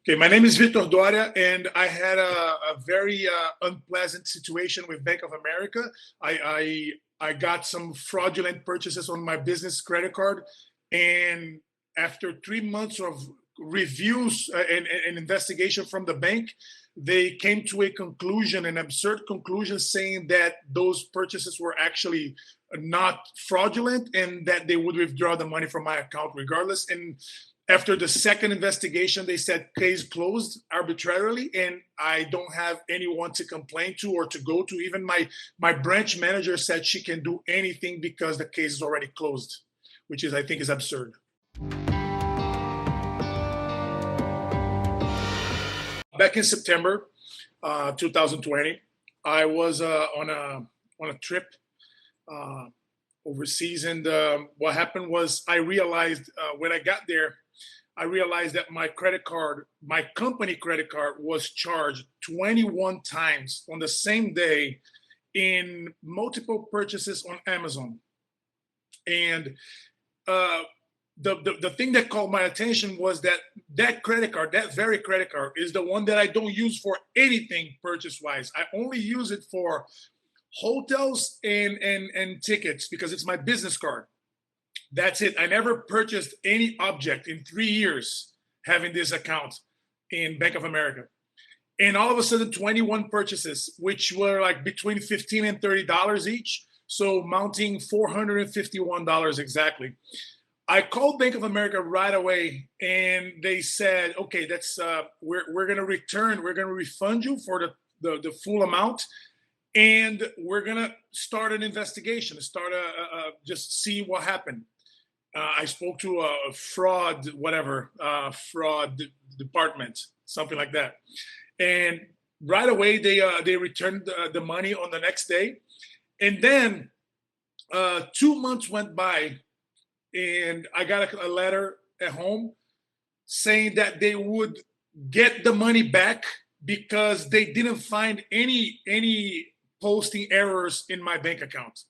Okay, my name is Victor Doria, and I had a very unpleasant situation with Bank of America. I got some fraudulent purchases on my business credit card, and after 3 months of reviews and investigation from the bank, they came to a conclusion, an absurd conclusion, saying that those purchases were actually not fraudulent and that they would withdraw the money from my account regardless. And after the second investigation, they said case closed arbitrarily, and I don't have anyone to complain to or to go to. Even my branch manager said she can do anything because the case is already closed, which is I think is absurd. Back in September 2020, I was on a trip uh, overseas, and what happened was I realized when I got there, I realized that my credit card, my company credit card, was charged 21 times on the same day in multiple purchases on Amazon. And uh, the thing that called my attention was that that credit card, that very credit card, is the one that I don't use for anything purchase wise. I only use it for hotels and tickets because it's my business card. That's it. I never purchased any object in 3 years having this account in Bank of America. And all of a sudden, 21 purchases, which were like between $15 and $30 each. So mounting $451 exactly. I called Bank of America right away, and they said, "Okay, that's we're going to refund you for the full amount, and we're going to start an investigation, just see what happened." I spoke to a fraud department, something like that, and right away they returned the money on the next day, and then 2 months went by, and I got a letter at home saying that they would get the money back because they didn't find any posting errors in my bank account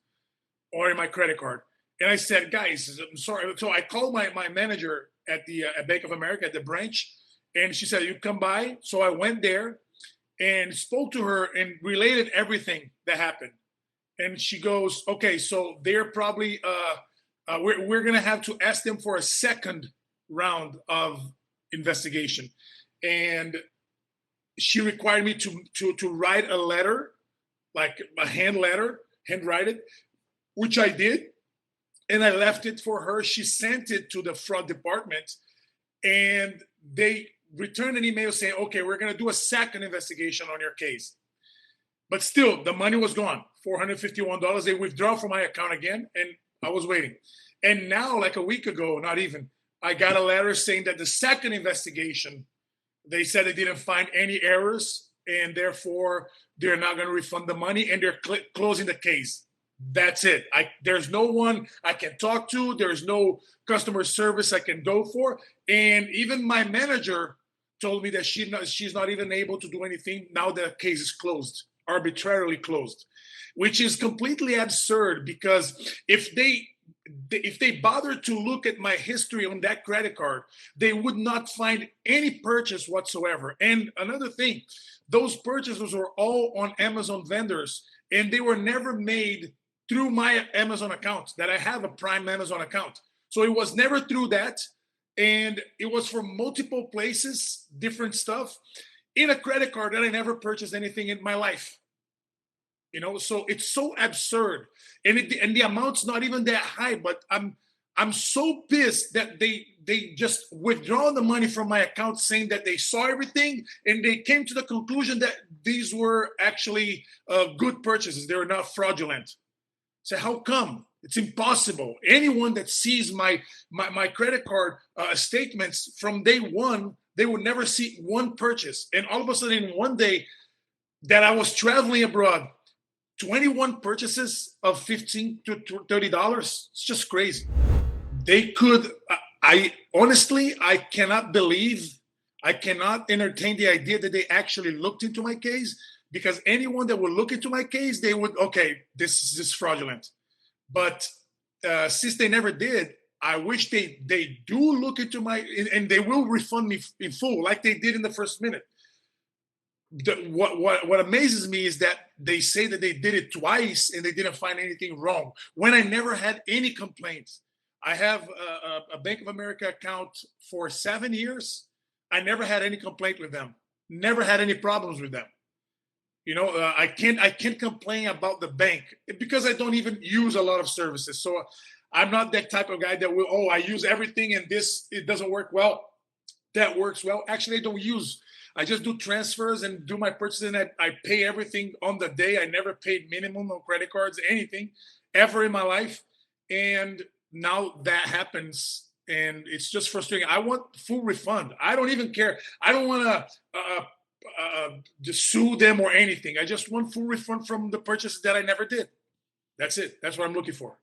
or in my credit card. And I said, guys, I'm sorry. So I called my manager at the at Bank of America at the branch, and she said, you come by. So I went there and spoke to her and related everything that happened. And she goes, okay, so they're probably we're gonna have to ask them for a second round of investigation. And she required me to write a letter, like a handwrite it, which I did, and I left it for her. She sent it to the fraud department, and they returned an email saying, okay, we're going to do a second investigation on your case. But still, the money was gone, $451. They withdraw from my account again, and I was waiting. And now, like a week ago, not even, I got a letter saying that the second investigation, they said they didn't find any errors, and therefore they're not going to refund the money, and they're closing the case. That's it. There's no one I can talk to. There's no customer service I can go for. And even my manager told me that she's not even able to do anything now that the case is closed, arbitrarily closed, which is completely absurd because if they bothered to look at my history on that credit card, they would not find any purchase whatsoever. And another thing, those purchases were all on Amazon vendors, and they were never made through my Amazon account, that I have a Prime Amazon account. So it was never through that. And it was from multiple places, different stuff, in a credit card that I never purchased anything in my life. So it's so absurd. And the amount's not even that high, but I'm so pissed that they just withdraw the money from my account saying that they saw everything and they came to the conclusion that these were actually good purchases. They were not fraudulent. So how come? It's impossible. Anyone that sees my credit card statements from day one, they would never see one purchase. And all of a sudden, in one day that I was traveling abroad, 21 purchases of $15 to $30. It's just crazy. They could. I honestly, I cannot entertain the idea that they actually looked into my case, because anyone that would look into my case, they would, okay, this is fraudulent. But since they never did, I wish they do look into my, and they will refund me in full, like they did in the first minute. What amazes me is that they say that they did it twice and they didn't find anything wrong when I never had any complaints. I have a Bank of America account for 7 years. I never had any complaint with them. Never had any problems with them. I can't complain about the bank because I don't even use a lot of services. So I'm not that type of guy that will, I use everything and this it doesn't work well. That works well. Actually, I don't use. I just do transfers and do my purchasing. I pay everything on the day. I never paid minimum on credit cards, anything ever in my life. And now that happens, and it's just frustrating. I want full refund. I don't even care. I don't want to just sue them or anything. I just want full refund from the purchases that I never did. That's it. That's what I'm looking for.